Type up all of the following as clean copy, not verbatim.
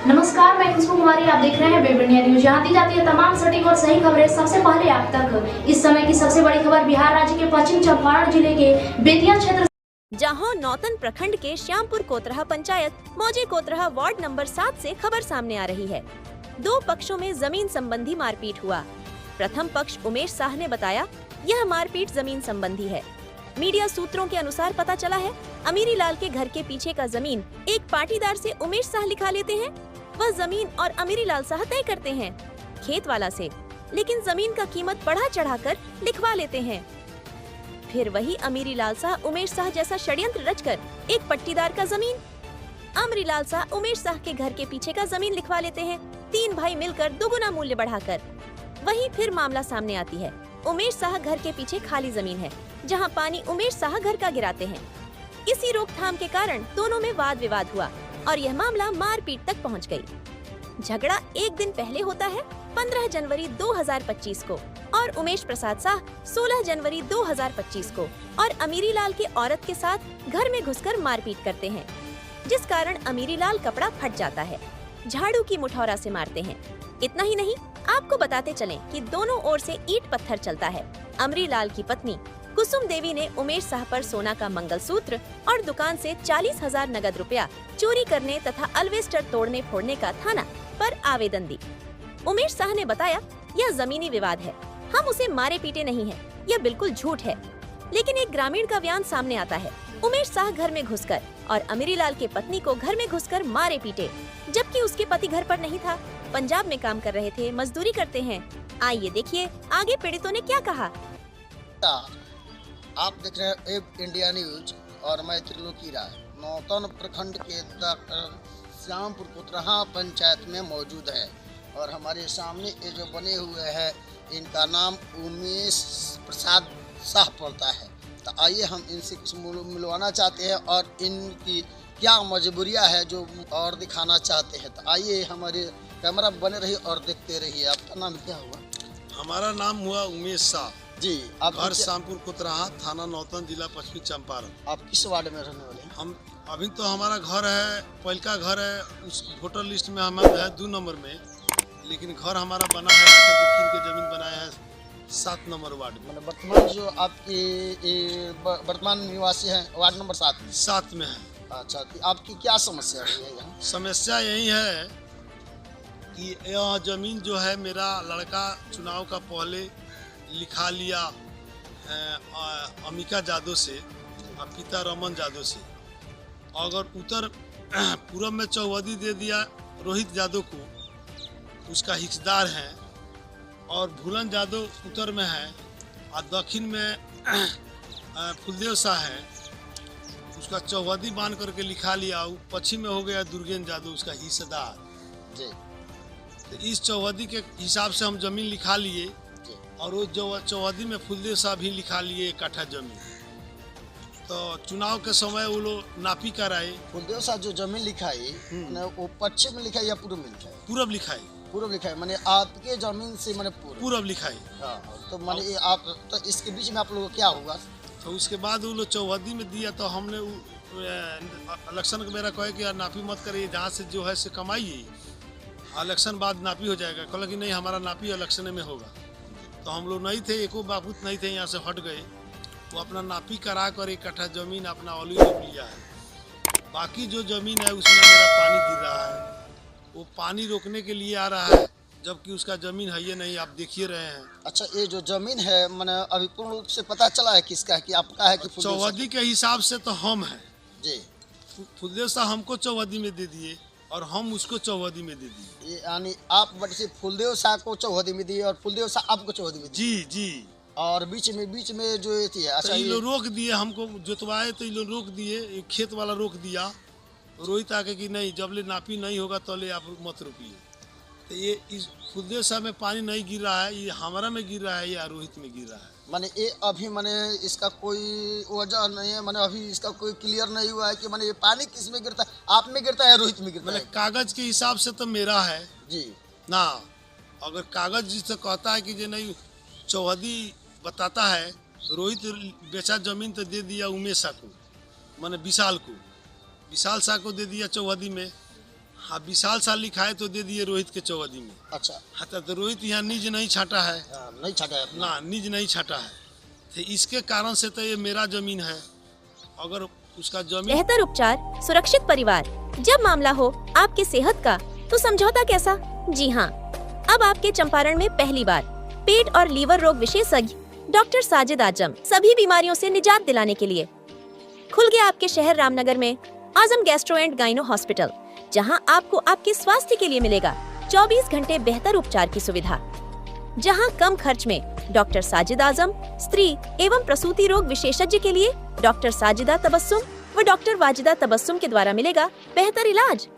नमस्कार, मैं खुशबू कुमारी। आप देख रहे हैं वेब इंडिया न्यूज। यहाँ दी जाती है तमाम सटीक और सही खबरें सबसे पहले आप तक। इस समय की सबसे बड़ी खबर बिहार राज्य के पश्चिम चंपारण जिले के बेतिया क्षेत्र जहां नौतन प्रखंड के श्यामपुर कोतरहा पंचायत मौजे कोतरहा वार्ड नंबर 7 से खबर सामने आ रही है। दो पक्षों में जमीन संबंधी मारपीट हुआ। प्रथम पक्ष उमेश शाह ने बताया यह मारपीट जमीन संबंधी है। मीडिया सूत्रों के अनुसार पता चला है अमीरी लाल के घर के पीछे का जमीन एक पाटीदार से उमेश शाह लिखा लेते हैं। वह जमीन और अमीरी लाल शाह तय करते हैं खेत वाला से, लेकिन जमीन का कीमत बढ़ा चढ़ाकर लिखवा लेते हैं। फिर वही अमीरी लाल शाह उमेश शाह जैसा षड्यंत्र रचकर एक पट्टीदार का जमीन, अमीरी लाल शाह उमेश शाह के घर के पीछे का जमीन लिखवा लेते हैं। तीन भाई मिलकर दोगुना मूल्य बढ़ाकर। वहीं फिर मामला सामने आती है। उमेश शाह घर के पीछे खाली जमीन है, जहां पानी उमेश शाह घर का गिराते हैं। इसी रोकथाम के कारण दोनों में वाद विवाद हुआ और यह मामला मारपीट तक पहुंच गई। झगड़ा एक दिन पहले होता है 15 जनवरी 2025 को और उमेश प्रसाद शाह 16 जनवरी 2025 को और अमीरी लाल के औरत के साथ घर में घुसकर मारपीट करते हैं, जिस कारण अमीरी लाल कपड़ा फट जाता है। झाड़ू की मुठौरा से मारते हैं। इतना ही नहीं, आपको बताते चलें कि दोनों ओर से ईंट पत्थर चलता है। अमरी लाल की पत्नी कुसुम देवी ने उमेश शाह पर सोना का मंगलसूत्र और दुकान से 40,000 नगद रुपया चोरी करने तथा अल्वेस्टर तोड़ने फोड़ने का थाना पर आवेदन दी। उमेश शाह ने बताया यह जमीनी विवाद है, हम उसे मारे पीटे नहीं है, यह बिल्कुल झूठ है। लेकिन एक ग्रामीण का बयान सामने आता है। उमेश शाह घर में घुसकर और अमीरी लाल के पत्नी को घर में घुसकर मारे पीटे, जबकि उसके पति घर पर नहीं था, पंजाब में काम कर रहे थे, मजदूरी करते हैं। आइए देखिए आगे पीड़ितों ने क्या कहा। आप देख रहे हैं वेब इंडिया न्यूज और मैं त्रिलोकी राय नौतन प्रखंड के श्यामपुर कोतरहा पंचायत में मौजूद है और हमारे सामने ये जो बने हुए हैं इनका नाम उमेश प्रसाद शाह पड़ता है। तो आइए हम इनसे कुछ मिलवाना चाहते हैं और इनकी क्या मजबूरियां है जो और दिखाना चाहते हैं। तो आइए हमारे कैमरा बने रहिए और देखते रहिए। आपका नाम क्या हुआ? हमारा नाम हुआ उमेश शाह जी। आप घर श्यामपुर कोतरहा, थाना नौतन, जिला पश्चिमी चंपारण। आप किस वार्ड में रहने वाले हैं? हम अभी तो हमारा घर है, पहलका घर है, उस वोटर लिस्ट में हमारा है 2 नंबर में, लेकिन घर हमारा बना है वकील के जमीन बनाया है 7 नंबर वार्ड में। मतलब वर्तमान जो आपके वर्तमान निवासी हैं वार्ड नंबर 7 में है। अच्छा, तो आपकी क्या समस्या है यहाँ? समस्या यही है कि यह जमीन जो है मेरा लड़का चुनाव का पहले लिखा लिया अमिका जादव से और पिता रमन जादव से। अगर उत्तर पूर्व में चौवदी दे दिया रोहित यादव को, उसका हिस्सेदार है, और भूलन यादव उत्तर में है और दक्षिण में फुलदेव शाह है, उसका चौवदी बांध करके लिखा लिया। पश्चिम में हो गया दुर्गेन यादव उसका हिस्सेदार जी। तो इस चौवदी के हिसाब से हम जमीन लिखा लिए और वो जो चौवदी में फुलदेव शाह भी लिखा लिए 1 कट्ठा जमीन। तो चुनाव के समय वो लोग नापी कराए। फुलदेव शाह जो जमीन लिखाई वो पश्चिम में लिखा है या पूर्व में लिखा है? पूर्व लिखाई। पूर्व लिखा है, माने आपके जमीन से माने पूर्व लिखाई। हाँ, तो माने आप तो इसके बीच में आप लोगों को क्या होगा? तो उसके बाद वो लोग चौवदी में दिया तो हमने इलेक्शन के मेरा कहे कि यार नापी मत करिए, जहाँ से जो है से कमाइए, इलेक्शन बाद नापी हो जाएगा। कहला कि नहीं, हमारा नापी इलेक्शन में होगा। तो हम लोग नहीं थे, एको बाबूत नहीं थे, यहाँ से हट गए। वो अपना नापी करा कर 1 कट्ठा जमीन अपना ओली रोप लिया है। बाकी जो जमीन है उसमें मेरा पानी गिर रहा है, वो पानी रोकने के लिए आ रहा है, जबकि उसका जमीन है ये नहीं, आप देखिए रहे हैं। अच्छा, ये जो जमीन है मैंने अभी पूर्ण रूप से पता चला है किसका है, कि आपका है कि चौवदी के हिसाब से तो हम हैं जी। फुलदेव शाह हमको चौवदी में दे दिए और हम उसको चौवदी में दे दिए। यानी आप बट फुलदेव शाह को चौवदी में दिए और फुलदेव शाह आपको चौवदी में दिए? जी जी। और बीच में जो ये थी, अच्छा, तो ये लोग रोक दिए, हमको जोतवाए तो ये लोग रोक दिए, खेत वाला रोक दिया। रोहित आके कि नहीं, जब ले नापी नहीं होगा तो ले आप मत रोकिए। तो ये इस फुलदेव शाह में पानी नहीं गिर रहा है, ये हमारा में गिर रहा है या रोहित में गिर रहा है। माने ये अभी माने इसका कोई वजह नहीं है, माने अभी इसका कोई क्लियर नहीं हुआ है कि माने ये पानी किस में गिरता है, आप में गिरता है, रोहित में गिरता है? कागज के हिसाब से तो मेरा है जी ना। अगर कागज जिससे कहता है कि जो नहीं, चौहदी बताता है रोहित बेचा जमीन तो दे दिया उमेश शाह को, माने विशाल शाह को दे दिया चौहदी में। हाँ 20 साल लिखा है तो दे दिए रोहित के चौवदी में। अच्छा। हाँ तो रोहित यहाँ निज नहीं छाटा है। नहीं छाटा है ना, निज नहीं छाटा है, तो इसके कारण से तो ये मेरा जमीन है। अगर उसका जमीन बेहतर उपचार, सुरक्षित परिवार। जब मामला हो आपके सेहत का तो समझौता कैसा? जी हाँ, अब आपके चंपारण में पहली बार पेट और लीवर रोग विशेषज्ञ डॉक्टर साजिद आजम सभी बीमारियों से निजात दिलाने के लिए खुल गया आपके शहर रामनगर में आजम गैस्ट्रो एंड गाइनो हॉस्पिटल, जहां आपको आपके स्वास्थ्य के लिए मिलेगा 24 घंटे बेहतर उपचार की सुविधा। जहां कम खर्च में डॉक्टर साजिद आजम, स्त्री एवं प्रसूति रोग विशेषज्ञ के लिए डॉक्टर साजिदा तबस्सुम व डॉक्टर वाजिदा तबस्सुम के द्वारा मिलेगा बेहतर इलाज।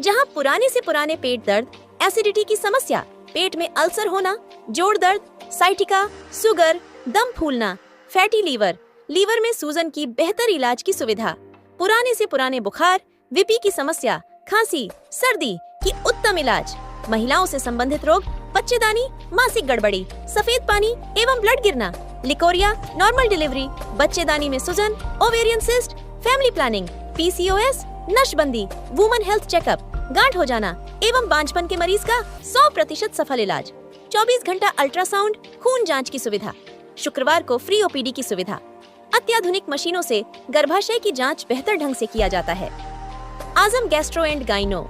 जहां पुराने से पुराने पेट दर्द, एसिडिटी की समस्या, पेट में अल्सर होना, जोड़ दर्द, साइटिका, शुगर, दम फूलना, फैटी लीवर, लीवर में सूजन की बेहतर इलाज की सुविधा, पुराने से पुराने बुखार, विपी की समस्या, खांसी, सर्दी की उत्तम इलाज, महिलाओं से संबंधित रोग, बच्चेदानी, मासिक गड़बड़ी, सफेद पानी एवं ब्लड गिरना, लिकोरिया, नॉर्मल डिलीवरी, बच्चेदानी में सूजन, ovarian cyst, family planning, PCOS, नशबंदी, वुमन हेल्थ चेकअप, गांठ हो जाना एवं बांझपन के मरीज का 100% सफल इलाज, 24 घंटा अल्ट्रासाउंड, खून जांच की सुविधा, शुक्रवार को फ्री ओपीडी की सुविधा, अत्याधुनिक मशीनों से गर्भाशय की जांच बेहतर ढंग से किया जाता है। आजम गैस्ट्रो एंड गाइनो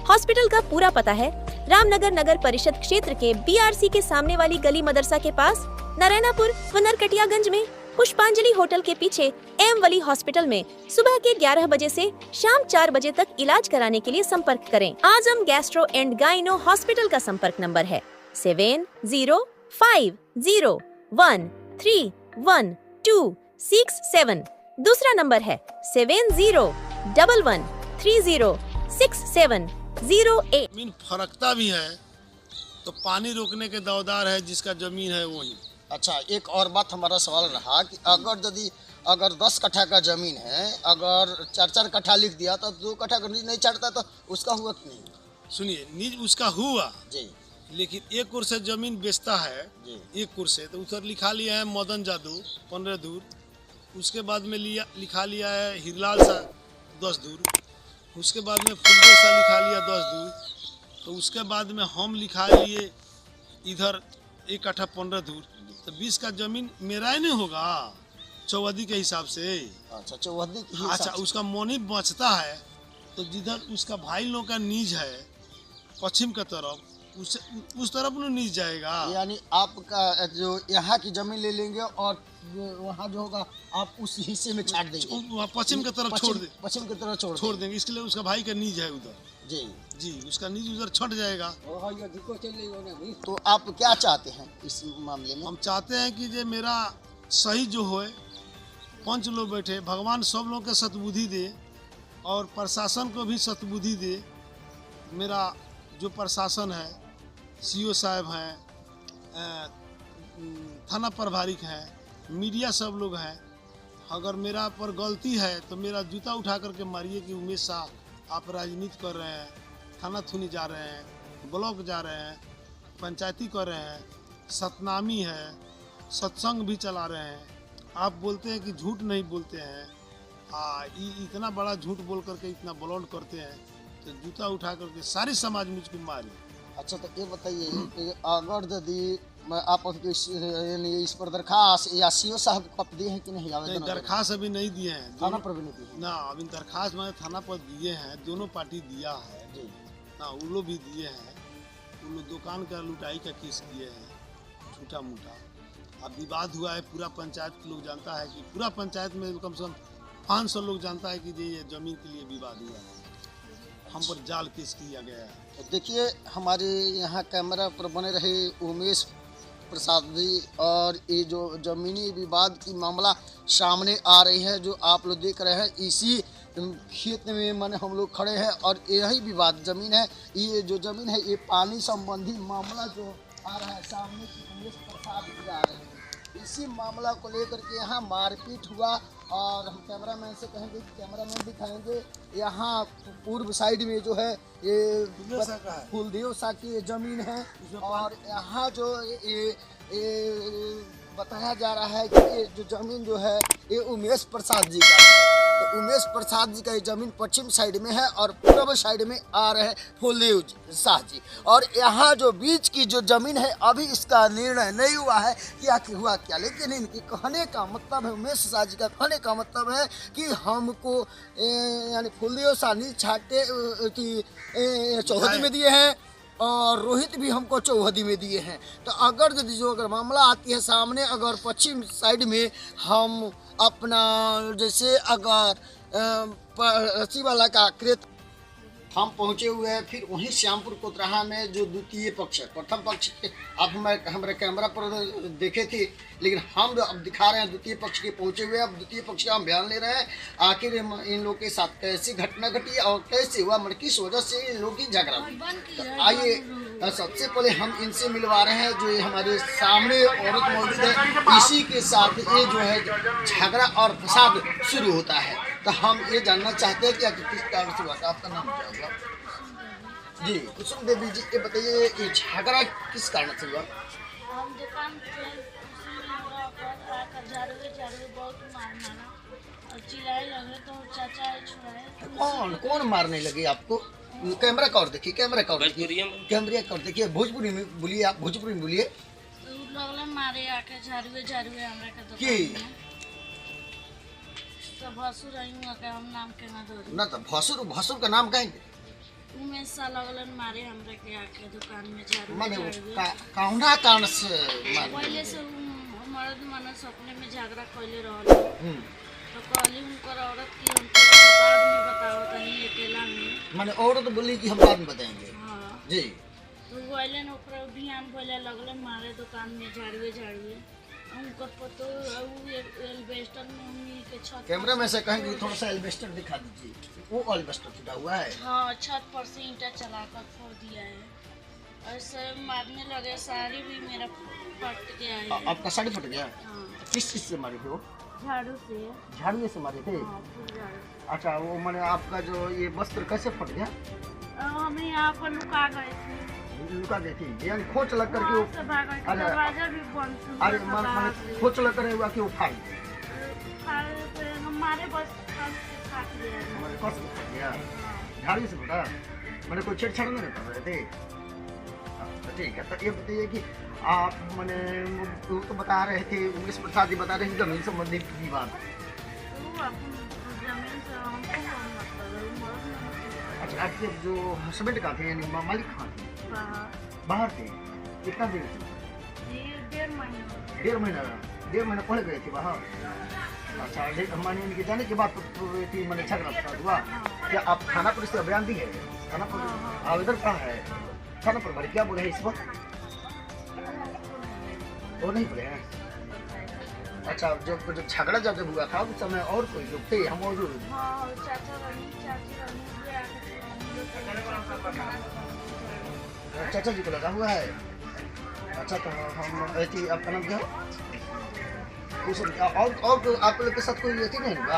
हॉस्पिटल का पूरा पता है रामनगर नगर परिषद क्षेत्र के बीआरसी के सामने वाली गली मदरसा के पास, नारायणापुर व नरकटियागंज में पुष्पांजलि होटल के पीछे एम वली हॉस्पिटल में सुबह के 11 बजे से शाम 4 बजे तक इलाज कराने के लिए संपर्क करें। आजम गैस्ट्रो एंड गाइनो हॉस्पिटल का संपर्क नंबर है 7050131267। दूसरा नंबर है 7011306708। जमीन फरकता भी है तो पानी रोकने के दावदार है जिसका जमीन है वही। अच्छा, एक और बात हमारा सवाल रहा कि अगर 10 कट्ठा का जमीन है, अगर 4-4 कट्ठा लिख दिया तो 2 कट्ठा का नीज नहीं चढ़ता तो उसका हुआ कि नहीं? सुनिए, नीज उसका हुआ जी, लेकिन एक कुर से जमीन बेचता है जी। एक कुर से, तो उधर लिखा लिया है मदन जादू 15 दूर, उसके बाद में लिखा लिया है हिरलाल सा 10 दूर, उसके बाद में फुलदो सा लिखा लिया 10 दूर, तो उसके बाद में हम लिखा लिए इधर 1 कट्ठा 15 दूर, तो 20 का जमीन मेरा ही नहीं होगा चौवदी के हिसाब से। अच्छा, चौवदी के हिसाब अच्छा, से। उसका मोनी बचता है तो जिधर उसका भाई लोग का नीज है पश्चिम का तरफ, उस तरफ में नीज जाएगा। यानी आपका जो यहाँ की जमीन ले लेंगे और वहाँ जो होगा आप उस हिस्से में छाट देंगे, पश्चिम की तरफ छोड़ दे, पश्चिम की तरफ छोड़ देंगे। इसके लिए उसका भाई का नीज है उधर। जी जी, उसका नीज उधर छट जाएगा। तो आप क्या चाहते हैं इस मामले में? हम चाहते हैं कि जे मेरा सही जो होए, पंच लोग बैठे, भगवान सब लोग के सतबुद्धि दे और प्रशासन को भी सतबुद्धि दे। मेरा जो प्रशासन है, सीओ साहब हैं, थाना प्रभारी हैं, मीडिया सब लोग हैं, अगर मेरा पर गलती है तो मेरा जूता उठा करके मारिए कि उमेश शाह आप राजनीति कर रहे हैं, थाना थुनी जा रहे हैं, ब्लॉक जा रहे हैं, पंचायती कर रहे हैं, सतनामी है, सत्संग भी चला रहे हैं। आप बोलते हैं कि झूठ नहीं बोलते हैं, इतना बड़ा झूठ बोल करके इतना ब्लॉन्ड करते हैं, तो जूता उठा करके सारी समाज मुझको मारे। अच्छा, तो ये बताइए कि अगर यदि आप इस पर दरखास्त या सीओ साहब को आप दिए हैं कि नहीं? नहीं, दरखास्त अभी नहीं दिए हैं। थाना पर भी नहीं दिए ना, अभी दरखास्त मैंने थाना पर दिए हैं, दोनों पार्टी दिया है जी। ना, उन लोग भी दिए हैं। उन लोग दुकान का लुटाई का केस किए हैं छोटा मोटा। अब विवाद हुआ है, पूरा पंचायत के लोग जानता है कि पूरा पंचायत में कम से कम 500 लोग जानता है कि ये जमीन के लिए विवाद हुआ है, हम पर जाल केस किया गया है। तो देखिए, हमारे यहाँ कैमरा पर बने रहे उमेश प्रसाद जी, और ये जो जमीनी विवाद की मामला सामने आ रही है जो आप लोग देख रहे हैं, इसी खेत में मैंने हम लोग खड़े हैं और यही विवाद जमीन है। ये जो जमीन है, ये पानी संबंधी मामला जो आ रहा है सामने की उमेश प्रसाद जी आ रहे हैं, इसी मामला को लेकर के यहाँ मारपीट हुआ। और हम कैमरामैन से कहेंगे, कैमरामैन दिखाएंगे, यहाँ पूर्व साइड में जो है ये फुलदेव सा की जमीन है, और यहाँ जो ये बताया जा रहा है कि ये जो जमीन जो है ये उमेश प्रसाद जी का है। तो उमेश प्रसाद जी का ये जमीन पश्चिम साइड में है और पूर्व साइड में आ रहे हैं फुलदेव शाह जी। और यहाँ जो बीच की जो जमीन है अभी इसका निर्णय नहीं हुआ है कि आखिर हुआ क्या, लेकिन इनकी कहने का मतलब है, उमेश शाह जी का कहने का मतलब है कि हमको यानी फुलदेव शाह नी छाटे की चौहदी में दिए हैं और रोहित भी हमको चौहदी में दिए हैं। तो अगर यदि जो अगर मामला आती है सामने, अगर पश्चिम साइड में हम अपना जैसे अगर रसी वाला का कृत हम पहुंचे हुए हैं, फिर वहीं श्यामपुर कोतराहा में जो द्वितीय पक्ष है, प्रथम पक्ष आप हमारे कैमरा पर देखे थे, लेकिन हम अब दिखा रहे हैं द्वितीय पक्ष के पहुंचे हुए। अब द्वितीय पक्ष का हम बयान ले रहे हैं, आखिर इन लोग के साथ कैसी घटना घटी और कैसे हुआ, मतलब किस वजह से इन लोग की झगड़ा हुई। तो आइए सबसे पहले हम इनसे मिलवा रहे हैं जो ये हमारे सामने औरत मौजूद है, इसी के साथ ये जो है झगड़ा और फसाद शुरू होता है। तो हम ये जानना चाहते हैं कि किस कारण से हुआ। आपका नाम क्या होगा? जी कुसुम देवी जी, ये बताइए ये झगड़ा किस कारण से हुआ? हम दुकान पे झाड़ू बहुत मारा और चिल्लाए लगे तो चाचा छुड़ाए। कौन मारने लगे आपको? कैमरा का और देखिए, कैमरा का और देखिए, कैमरा का और देखिए। भोजपुरी में बोलिए, आप भोजपुरी में बोलिए। लगल मारे आके झाड़ू हमरा के की तो भसुर आइयो के हम नाम के ना दो ना, तो भसुर का नाम कहेंगे उमेश सा लगलन मारे हमरा के आके दुकान में झाड़ू माने कौना कारण से पहले से मर्द माने सपने में झगड़ा कइले रहल। तो कहली उनकर औरत की हमको बाद में बताओ तनी अकेला में, माने औरत बोली कि हम बाद में बताएंगे। हां जी तो बोले न ओकरा बिहान बोले लगलन मारे दुकान में झाड़ू उनकर पतो एल्बेस्टर में उन्हीं के छत। कैमरा में से कहेंगे थोड़ा सा एल्बेस्टर दिखा दीजिए। वो एल्बेस्टर टूटा हुआ है। हाँ, छत पर से ईंटा चलाकर फोड़ दिया है। ऐसे मारने लगे, साड़ी भी मेरा फट गया है। आपका साड़ी फट गया? हाँ। किस चीज से मारे थे वो? झाड़ू से। झाड़ू से मारे थे? हाँ, फुल झाड़ू। अच्छा, वो माने आपका जो ये वस्त्र कैसे फट गया? हम यहाँ पर लुका गए थे। लुका गई थी यानी खोच लग करके वो? दरवाजा भी बंद था। अरे माने खोच लग कर हुआ कि वो फाड़ हमारे बस काट दिया। हमारे कस फट गया झाड़ू से फटा? मैंने कोई छेड़छाड़ नहीं कर रहे थे? तो ठीक है। तो ये बताइए कि आप मैंने वो तो बता रहे थे, उमेश प्रसाद जी बता रहे थे जमीन संबंधी विवाद। अच्छा, आपके जो हस्बैंड का थे यानी मालिक कहाँ थे? बाहर थे। कितना दिन से? 1.5 महीना। 1.5 महीना पहले गए थे बाहर। अच्छा, माने इनके जाने के बाद तो मैंने झगड़ा फसाद हुआ। क्या आप थाना पुलिस का बयान दी है? थाना पर आवेदन कहाँ है? थाना पर क्या बोले हैं इस वक्त? वो नहीं बोले हैं। अच्छा, जब झगड़ा जब हुआ था उस समय और कोई लोग थे हम मौजूद? चाचा जी को लगा हुआ है। अच्छा, तो हम ऐसी आपका नाम क्या है? और तो आप लोग के साथ कोई ऐसी नहीं हुआ?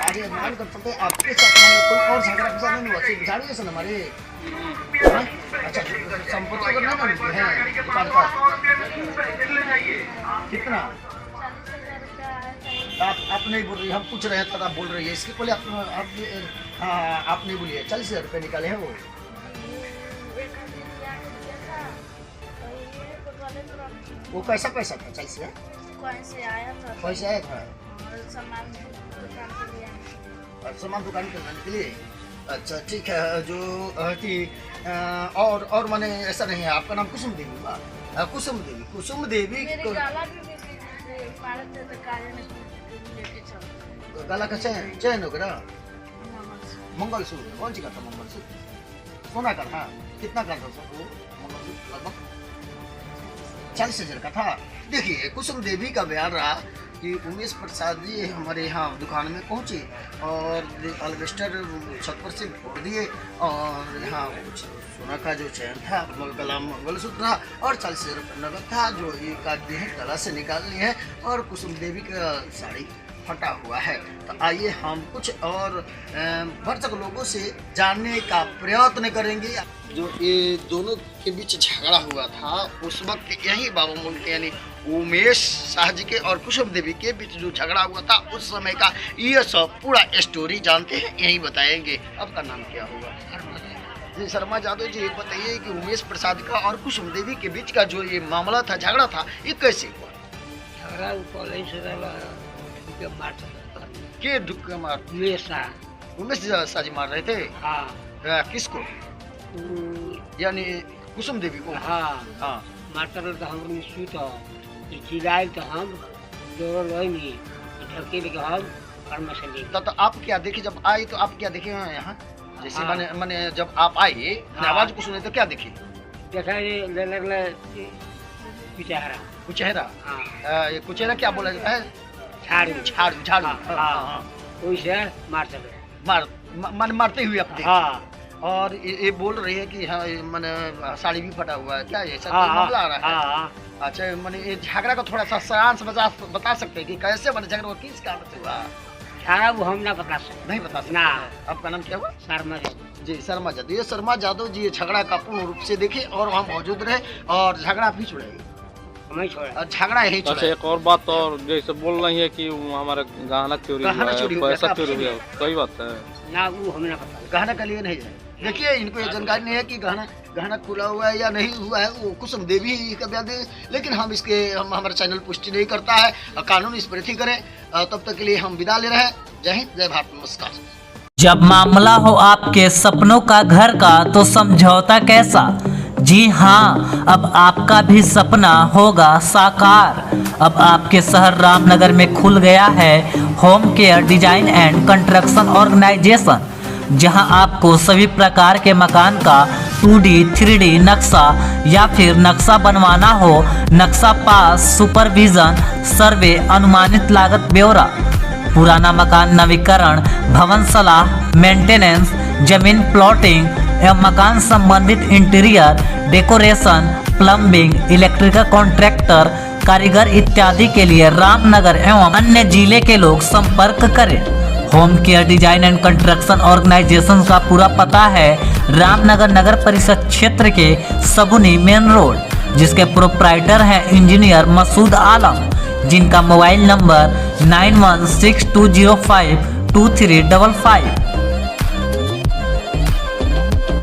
आगे मान कर चलते आपके साथ कोई और झगड़ा फसाद नहीं हुआ? सिर्फ झाड़ू जैसे हमारे? अच्छा, संपत्ति अगर नहीं मिलती है दुकान का कितना? आप नहीं बोल रही, हम पूछ रहे हैं तब आप बोल रही है। इसके पहले आप नहीं बोलिए। 40,000 रुपये निकाले हैं वो? वो कैसा पैसा था? 40,000 कैसे आया था? पैसे आया था और सामान दुकान पे लिया। और सामान दुकान पे लाने के लिए? अच्छा, ठीक है। जो कि और माने ऐसा नहीं है। आपका नाम कुसुम देवी हुआ? कुसुम देवी। कुसुम देवी गला का चैन हो गया? मंगलसूत्र कौन सी का था? मंगलसूत्र सोना का था? कितना का था वो मंगलसूत्र? लगभग 40,000 का था। देखिए, कुसुम देवी का बयान रहा कि उमेश प्रसाद जी हमारे यहाँ दुकान में पहुँचे और एल्बेस्टर छत पर से फोड़ दिए और यहाँ सोना का जो चैन था, गला मंगलसूत्र था और 40,000 रुपये नगद था जो एक आदमी है गला से निकाल लिए हैं और कुसुम देवी का साड़ी फटा हुआ है। तो आइए हम कुछ और भरसक लोगों से जानने का प्रयत्न करेंगे। जो ये दोनों के बीच झगड़ा हुआ था उस वक्त यही बाबा मोल के यानी उमेश शाह जी के और कुसुम देवी के बीच जो झगड़ा हुआ था उस समय का ये सब पूरा स्टोरी जानते हैं, यही बताएंगे। आपका नाम क्या हुआ? जी शर्मा जादव जी, बताइए कि उमेश प्रसाद का और कुसुम देवी के बीच का जो ये मामला था, झगड़ा था, ये कैसे हुआ? झगड़ा के ढुक्के मार? उमेश शाह जी मार रहे थे? हाँ। किसको? यानी कुसुम देवी को? हाँ हाँ। मारतर तो हम सूत चिल्लाए तो हम जोर लोनी ढके लेके हम और मछली। तो आप क्या देखे जब आए? तो आप क्या देखे हैं यहाँ? जैसे मैंने जब आप आए आवाज को सुने तो क्या देखे? देखा ये लगला कुचेहरा। कुचेहरा? हाँ। ये कुचेहरा क्या बोला जाता है? झाड़ू झाड़ू झाड़ू। हाँ। वैसे मारते मार मारते हुए आप देखे? हाँ। और ये बोल रही है कि हाँ मैंने साड़ी भी फटा हुआ है, क्या ये सब हाँ, मामला आ रहा है? हाँ। अच्छा, मैंने ये झगड़ा का थोड़ा सा सारांश बता सकते हैं कि कैसे मैंने झगड़ा किस कारण से हुआ? सारा वो हम ना बता सकते। नहीं बता सकते? ना। आपका नाम क्या हुआ? शर्मा जादव जी शर्मा जादव। ये शर्मा जादव जी झगड़ा का पूर्ण रूप से देखे और वहाँ मौजूद रहे और झगड़ा भी छुड़ाए। हमें छोड़ा झगड़ा यही अच्छा, एक और बात और जैसे बोल रही है कि हमारा गहना चोरी हुआ है, पैसा चोरी हुआ है, सही बात है ना? वो हमें ना पता। गहना के लिए नहीं है। देखिए इनको ये जानकारी नहीं है कि गहना खुला हुआ है या नहीं हुआ है, वो कुसुम देवी का बयान दे, लेकिन हम हमारा चैनल पुष्टि नहीं करता है। कानून इस पर ही करे। तब तक के लिए हम विदा ले रहे हैं। जय हिंद, जय भारत, नमस्कार। जब मामला हो आपके सपनों का घर का तो समझौता कैसा? जी हाँ, अब आपका भी सपना होगा साकार। अब आपके शहर रामनगर में खुल गया है home care design and construction organisation, जहां आपको सभी प्रकार के मकान का 2D 3D नक्शा या फिर नक्शा बनवाना हो, नक्शा पास, सुपरविजन, सर्वे, अनुमानित लागत ब्यौरा, पुराना मकान नवीकरण, भवन सलाह, मेंटेनेंस, जमीन प्लॉटिंग एवं मकान संबंधित interior decoration, plumbing, electrical contractor, कारीगर इत्यादि के लिए रामनगर एवं अन्य जिले के लोग संपर्क करें। Home care design and construction organisation का पूरा पता है रामनगर नगर परिषद क्षेत्र के सगुनी मेन रोड, जिसके प्रोप्राइटर हैं इंजीनियर मसूद आलम, जिनका मोबाइल नंबर 9162052355।